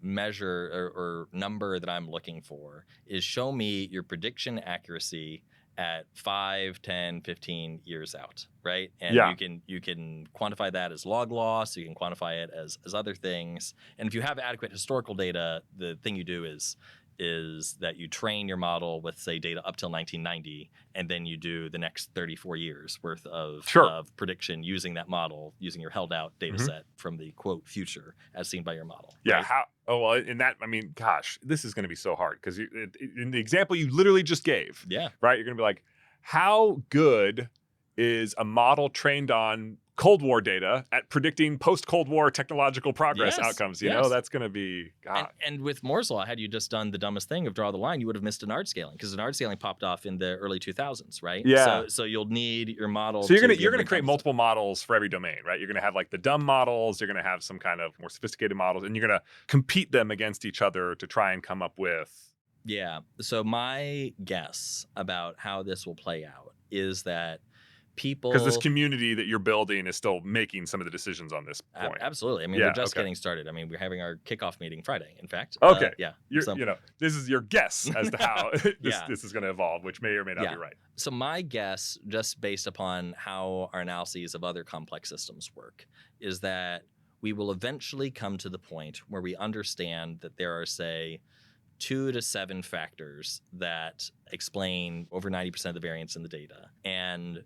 measure or number that I'm looking for is show me your prediction accuracy at 5, 10, 15 years out, right? And you can quantify that as log loss, you can quantify it as other things. And if you have adequate historical data, the thing you do is that you train your model with, say, data up till 1990, and then you do the next 34 years worth of prediction using that model, using your held out data set from the quote future as seen by your model. Yeah. Right? In that, I mean, gosh, this is going to be so hard because in the example you literally just gave, right? You're going to be like, how good is a model trained on Cold War data at predicting post-Cold War technological progress outcomes? You know, that's going to be, God. And with Moore's Law, had you just done the dumbest thing of draw the line, you would have missed Denard scaling because Denard scaling popped off in the early 2000s, right? Yeah. So you'll need your model. So you're going to create multiple models for every domain, right? You're going to have like the dumb models, you're going to have some kind of more sophisticated models, and you're going to compete them against each other to try and come up with. Yeah. So my guess about how this will play out is that because this community that you're building is still making some of the decisions on this point. Absolutely. I mean, we're just getting started. I mean, we're having our kickoff meeting Friday, in fact. Okay. So, this is your guess as to how this is going to evolve, which may or may not be right. So my guess, just based upon how our analyses of other complex systems work, is that we will eventually come to the point where we understand that there are, say, 2 to 7 factors that explain over 90% of the variance in the data. And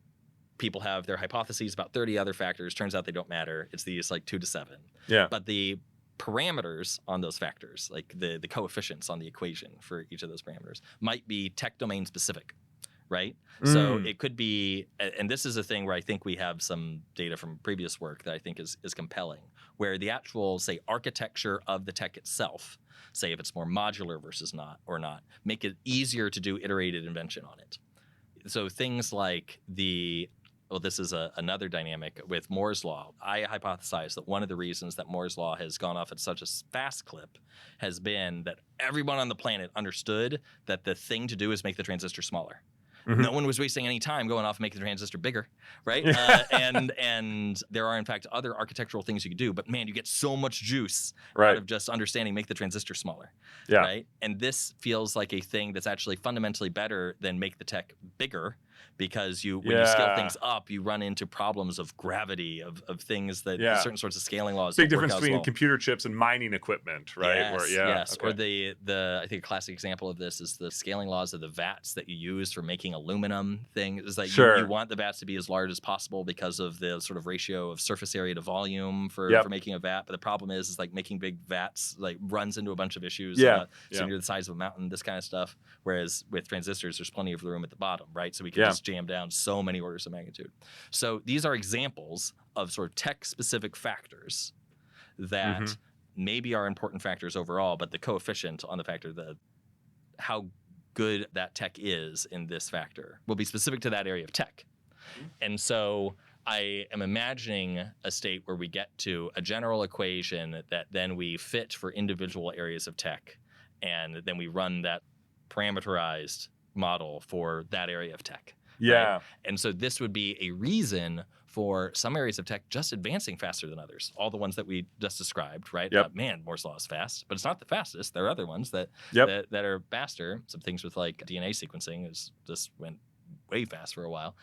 people have their hypotheses about 30 other factors. Turns out they don't matter. It's these like 2 to 7. Yeah. But the parameters on those factors, like the coefficients on the equation for each of those parameters, might be tech domain specific, right? So it could be, and this is a thing where I think we have some data from previous work that I think is compelling, where the actual, say, architecture of the tech itself, say if it's more modular versus not, make it easier to do iterated invention on it. So things like this is another dynamic with Moore's Law. I hypothesize that one of the reasons that Moore's Law has gone off at such a fast clip has been that everyone on the planet understood that the thing to do is make the transistor smaller. No one was wasting any time going off and making the transistor bigger, right? And there are, in fact, other architectural things you could do. But, man, you get so much juice out of just understanding make the transistor smaller, right? And this feels like a thing that's actually fundamentally better than make the tech bigger because when you scale things up, you run into problems of gravity, of things that certain sorts of scaling laws big don't work difference out as between well. computer chips and mining equipment, right? Yes. Okay. Or the I think a classic example of this is the scaling laws of the vats that you use for making aluminum thing. Is that you want the vats to be as large as possible because of the sort of ratio of surface area to volume for making a vat. But the problem is like making big vats like runs into a bunch of issues. So you're the size of a mountain, this kind of stuff. Whereas with transistors, there's plenty of room at the bottom, right? So we can just jam down so many orders of magnitude. So these are examples of sort of tech-specific factors that maybe are important factors overall, but the coefficient on the factor, how good that tech is in this factor, will be specific to that area of tech. And so I am imagining a state where we get to a general equation that then we fit for individual areas of tech, and then we run that parameterized model for that area of tech. Yeah. Right? And so this would be a reason for some areas of tech just advancing faster than others. All the ones that we just described, right? Man, Moore's law is fast, but it's not the fastest. There are other ones that are faster. Some things with like DNA sequencing just went way fast for a while.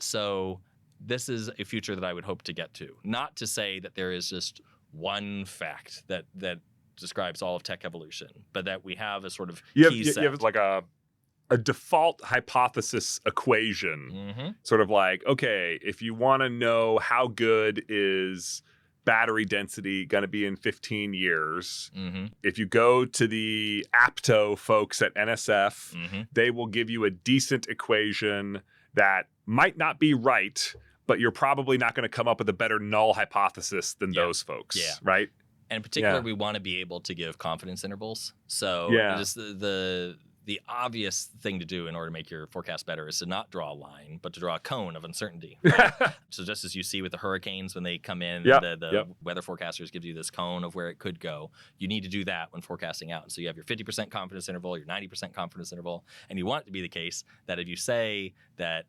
So this is a future that I would hope to get to. Not to say that there is just one fact that describes all of tech evolution, but that we have a sort of key set. You have like a default hypothesis equation, sort of like, okay, if you want to know how good is battery density going to be in 15 years, if you go to the APTO folks at NSF, they will give you a decent equation that might not be right, but you're probably not going to come up with a better null hypothesis than those folks, right? And in particular, we want to be able to give confidence intervals. So just the obvious thing to do in order to make your forecast better is to not draw a line, but to draw a cone of uncertainty. Right? So just as you see with the hurricanes when they come in, the weather forecasters gives you this cone of where it could go. You need to do that when forecasting out. So you have your 50% confidence interval, your 90% confidence interval, and you want it to be the case that if you say that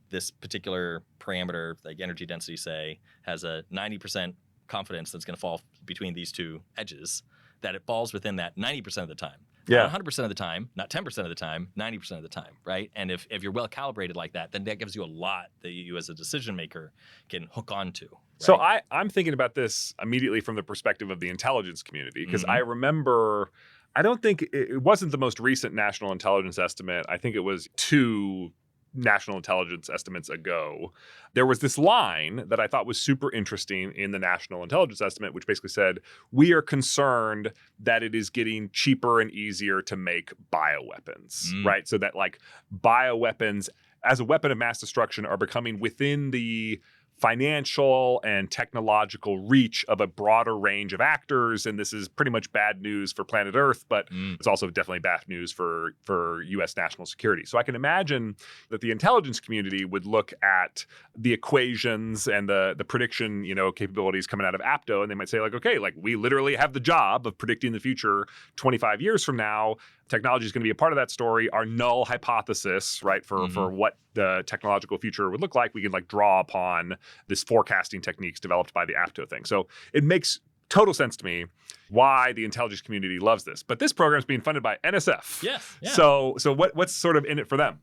this particular parameter, like energy density, say, has a 90% confidence that's going to fall between these two edges, that it falls within that 90% of the time. Not 100% of the time, not 10% of the time, 90% of the time, right? And if you're well calibrated like that, then that gives you a lot that you as a decision maker can hook onto. Right? So I'm thinking about this immediately from the perspective of the intelligence community, because I remember, I don't think it wasn't the most recent national intelligence estimate. I think it was 2 national intelligence estimates ago. There was this line that I thought was super interesting in the national intelligence estimate, which basically said, we are concerned that it is getting cheaper and easier to make bioweapons, right? So that like bioweapons as a weapon of mass destruction are becoming within the financial and technological reach of a broader range of actors. And this is pretty much bad news for planet Earth, but it's also definitely bad news for U.S. national security. So I can imagine that the intelligence community would look at the equations and the prediction, capabilities coming out of APTO, and they might say like, okay, like we literally have the job of predicting the future 25 years from now. Technology is going to be a part of that story. Our null hypothesis, right, for what the technological future would look like, we can like draw upon this forecasting techniques developed by the APTO thing. So it makes total sense to me why the intelligence community loves this. But this program is being funded by NSF. Yes. Yeah. So what's sort of in it for them?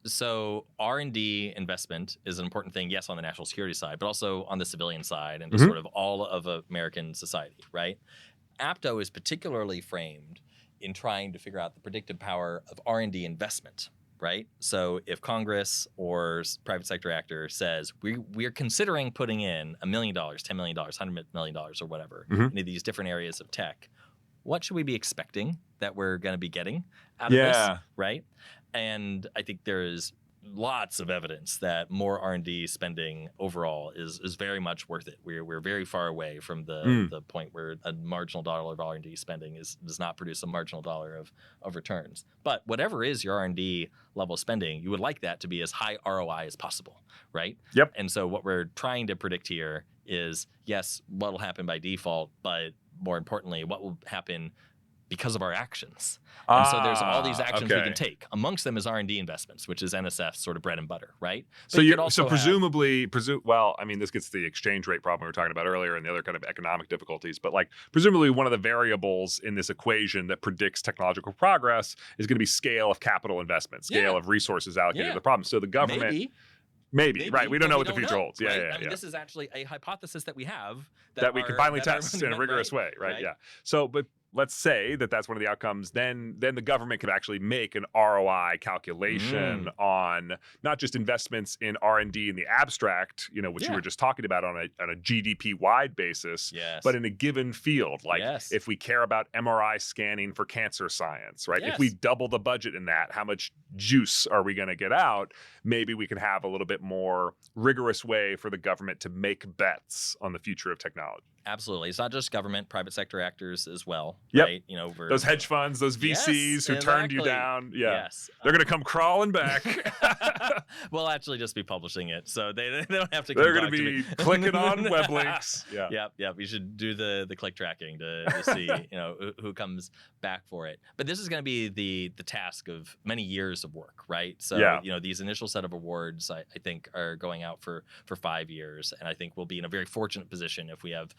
So R&D investment is an important thing, yes, on the national security side, but also on the civilian side and just sort of all of American society, right? APTO is particularly framed in trying to figure out the predictive power of R&D investment, right? So if Congress or private sector actor says, we're considering putting in $1 million, $10 million, $100 million or whatever into these different areas of tech, what should we be expecting that we're going to be getting out of this, right? And I think there is lots of evidence that more R&D spending overall is very much worth it. We're very far away from the point where a marginal dollar of R&D spending does not produce a marginal dollar of returns. But whatever is your R&D level spending, you would like that to be as high ROI as possible, right? Yep. And so what we're trying to predict here is, yes, what will happen by default, but more importantly, what will happen because of our actions. And so there's all these actions we okay. can take. Amongst them is R&D investments, which is NSF's sort of bread and butter, right? But So you you could also presumably well, I mean, this gets to the exchange rate problem we were talking about earlier and the other kind of economic difficulties, but like presumably one of the variables in this equation that predicts technological progress is going to be scale of capital investment, scale of resources allocated to the problem. So the government Maybe, right? We don't know what the future holds. Right? Yeah. I mean, this is actually a hypothesis that we have that we can finally test in a rigorous way, right? Yeah. So, but let's say that that's one of the outcomes. Then the government could actually make an ROI calculation on not just investments in R&D in the abstract, which you were just talking about on a GDP wide basis, but in a given field, like if we care about MRI scanning for cancer science, right? If we double the budget in that, how much juice are we going to get out? Maybe we can have a little bit more rigorous way for the government to make bets on the future of technology. Absolutely. It's not just government, private sector actors as well. Yep. Right? Those hedge funds, those VCs who turned you down. Yeah. Yes. They're going to come crawling back. We'll actually just be publishing it. So they don't have to They're going to be clicking on web links. Yeah. Yep. You should do the click tracking to see, who comes back for it. But this is going to be the task of many years of work, right? So, these initial set of awards, I think, are going out for 5 years. And I think we'll be in a very fortunate position if we have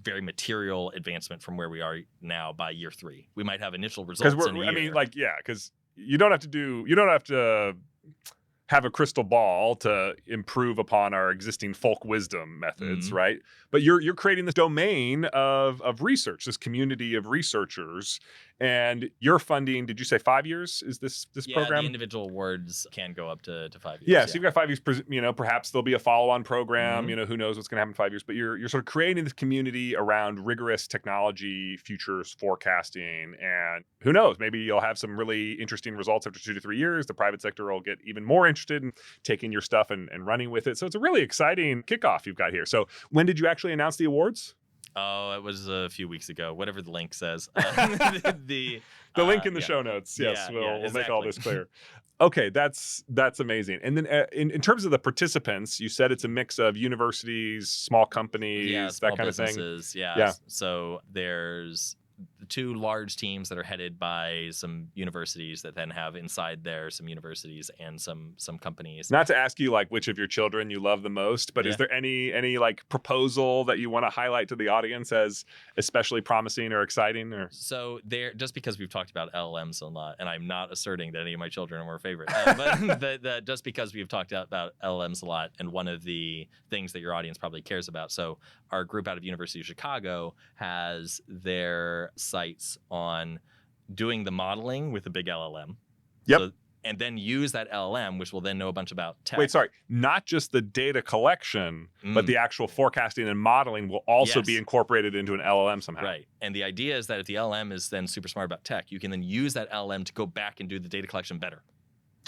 very material advancement from where we are now by year 3. We might have initial results in a year. I mean, because you don't have to have a crystal ball to improve upon our existing folk wisdom methods, right? But you're creating this domain of research, this community of researchers, and you're funding. Did you say 5 years? Is this program? Yeah, the individual awards can go up to 5 years. Yeah, so you've got 5 years. Perhaps there'll be a follow-on program. Who knows what's going to happen in 5 years? But you're sort of creating this community around rigorous technology futures forecasting, and who knows? Maybe you'll have some really interesting results after 2 to 3 years. The private sector will get even more interested in taking your stuff and running with it. So it's a really exciting kickoff you've got here. So when did you actually announce the awards? Oh, it was a few weeks ago. Whatever the link says. The link in the show notes. Yes, we'll make all this clear. Okay, that's amazing. And then in terms of the participants, you said it's a mix of universities, small companies, that kind of thing. Yeah. So there's 2 large teams that are headed by some universities that then have inside there some universities and some companies. Not to ask you which of your children you love the most, but is there any proposal that you want to highlight to the audience as especially promising or exciting? Or so just because we've talked about LLMs a lot, and I'm not asserting that any of my children are more favorite, but just because we've talked about LLMs a lot, and one of the things that your audience probably cares about. So our group out of University of Chicago has their sights on doing the modeling with a big LLM. Yep. So, and then use that LLM, which will then know a bunch about tech. Wait, sorry. Not just the data collection, but the actual forecasting and modeling will also be incorporated into an LLM somehow. Right. And the idea is that if the LLM is then super smart about tech, you can then use that LLM to go back and do the data collection better.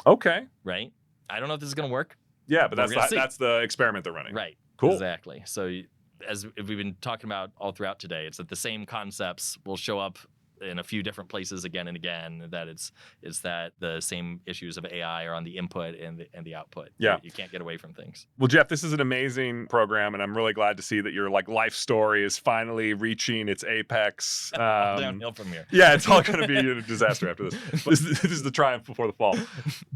Okay. Right? I don't know if this is going to work. Yeah, but that's the experiment they're running. Right. Cool. Exactly. So as we've been talking about all throughout today, it's that the same concepts will show up in a few different places again and again. That it's that the same issues of AI are on the input and the output. Yeah, you can't get away from things. Well, Jeff, this is an amazing program, and I'm really glad to see that your life story is finally reaching its apex. Downhill from here. Yeah, it's all going to be a disaster after this. This is the triumph before the fall.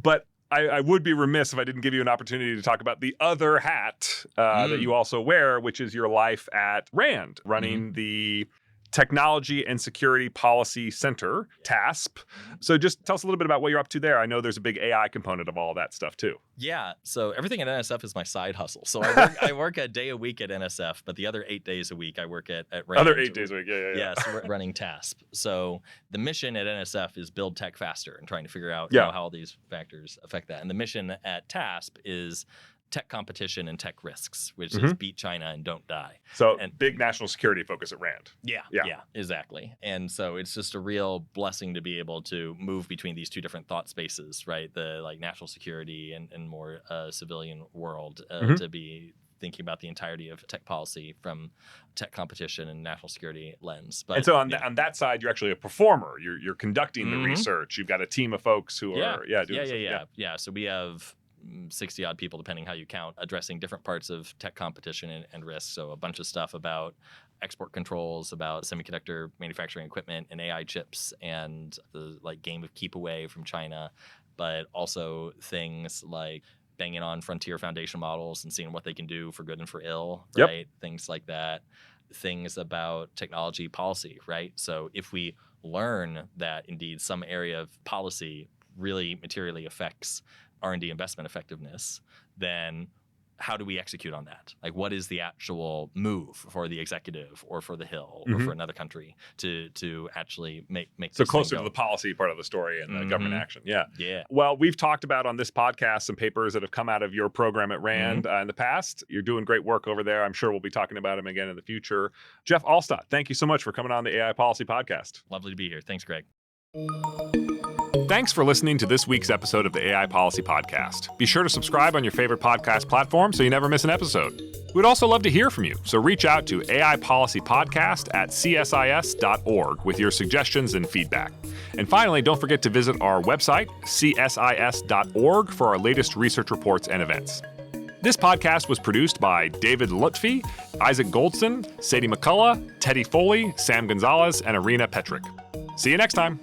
But I would be remiss if I didn't give you an opportunity to talk about the other hat that you also wear, which is your life at RAND, running the Technology and Security Policy Center, TASP. So just tell us a little bit about what you're up to there. I know there's a big AI component of all that stuff too. Yeah, so everything at NSF is my side hustle. So I work a day a week at NSF, but the other 8 days a week I work at RAND. Other 8 days a week, yeah. Yes, running TASP. So the mission at NSF is build tech faster and trying to figure out how all these factors affect that. And the mission at TASP is tech competition and tech risks, which is beat China and don't die. So big national security focus at RAND. Yeah, exactly. And so it's just a real blessing to be able to move between these 2 different thought spaces, right? The national security and more civilian world to be thinking about the entirety of tech policy from tech competition and national security lens. But, and so on that side, you're actually a performer. You're conducting the research. You've got a team of folks who are doing So we have 60 odd people, depending how you count, addressing different parts of tech competition and risk. So a bunch of stuff about export controls, about semiconductor manufacturing equipment and AI chips, and the game of keep away from China, but also things like banging on frontier foundation models and seeing what they can do for good and for ill, right? Yep. Things like that. Things about technology policy, right? So if we learn that indeed some area of policy really materially affects R&D investment effectiveness, then how do we execute on that? What is the actual move for the executive or for the Hill or for another country to actually make so closer to the policy part of the story and the government action? Yeah. Well, we've talked about on this podcast some papers that have come out of your program at RAND in the past. You're doing great work over there. I'm sure we'll be talking about them again in the future. Jeff Alstott, thank you so much for coming on the AI Policy Podcast. Lovely to be here. Thanks, Greg. Thanks for listening to this week's episode of the AI Policy Podcast. Be sure to subscribe on your favorite podcast platform so you never miss an episode. We'd also love to hear from you, so reach out to aipolicypodcast@csis.org with your suggestions and feedback. And finally, don't forget to visit our website, csis.org, for our latest research reports and events. This podcast was produced by David Lutfi, Isaac Goldston, Sadie McCullough, Teddy Foley, Sam Gonzalez, and Arena Petrick. See you next time.